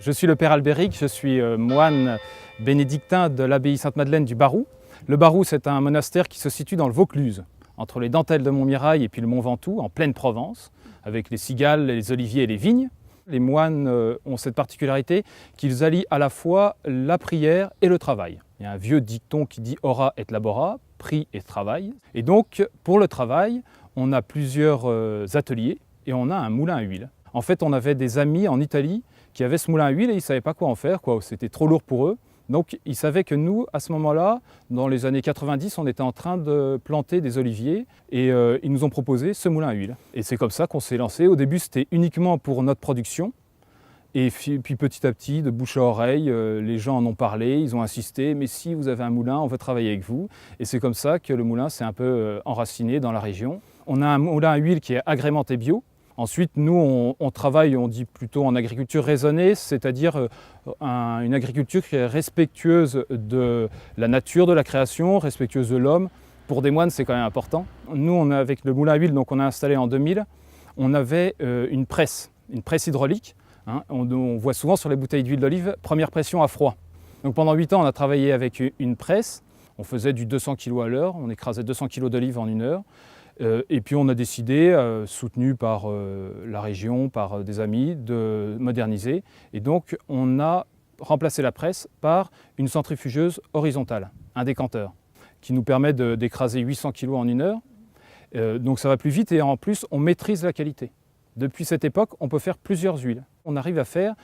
Je suis le père Albéric, je suis moine bénédictin de l'abbaye Sainte-Madeleine du Barroux. Le Barroux, c'est un monastère qui se situe dans le Vaucluse, entre les dentelles de Montmirail et puis le Mont Ventoux, en pleine Provence, avec les cigales, les oliviers et les vignes. Les moines ont cette particularité qu'ils allient à la fois la prière et le travail. Il y a un vieux dicton qui dit « ora et labora », prie et travail. Et donc, pour le travail, on a plusieurs ateliers et on a un moulin à huile. En fait, on avait des amis en Italie qui avaient ce moulin à huile et ils ne savaient pas quoi en faire, c'était trop lourd pour eux. Donc ils savaient que nous, à ce moment-là, dans les années 90, on était en train de planter des oliviers et ils nous ont proposé ce moulin à huile. Et c'est comme ça qu'on s'est lancé. Au début, c'était uniquement pour notre production. Et puis petit à petit, de bouche à oreille, les gens en ont parlé, ils ont insisté, mais si vous avez un moulin, on veut travailler avec vous. Et c'est comme ça que le moulin s'est un peu enraciné dans la région. On a un moulin à huile qui est agrémenté bio. Ensuite, nous, on travaille, on dit plutôt en agriculture raisonnée, c'est-à-dire une agriculture qui est respectueuse de la nature, de la création, respectueuse de l'homme. Pour des moines, c'est quand même important. Nous, avec le moulin à huile, donc on a installé en 2000, on avait une presse hydraulique. On voit souvent sur les bouteilles d'huile d'olive, première pression à froid. Donc pendant 8 ans, on a travaillé avec une presse. On faisait du 200 kg à l'heure, on écrasait 200 kg d'olive en 1 heure. Et puis on a décidé, soutenu par la région, par des amis, de moderniser. Et donc on a remplacé la presse par une centrifugeuse horizontale, un décanteur, qui nous permet d'écraser 800 kg en 1 heure. Donc ça va plus vite et en plus on maîtrise la qualité. Depuis cette époque, on peut faire plusieurs huiles. On arrive à faire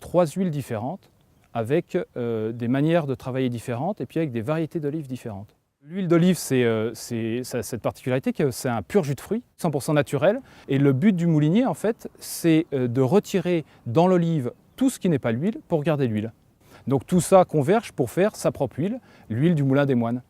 3 huiles différentes avec des manières de travailler différentes et puis avec des variétés d'olives différentes. L'huile d'olive, ça a cette particularité que c'est un pur jus de fruits, 100% naturel. Et le but du moulinier, en fait, c'est de retirer dans l'olive tout ce qui n'est pas l'huile pour garder l'huile. Donc tout ça converge pour faire sa propre huile, l'huile du moulin des moines.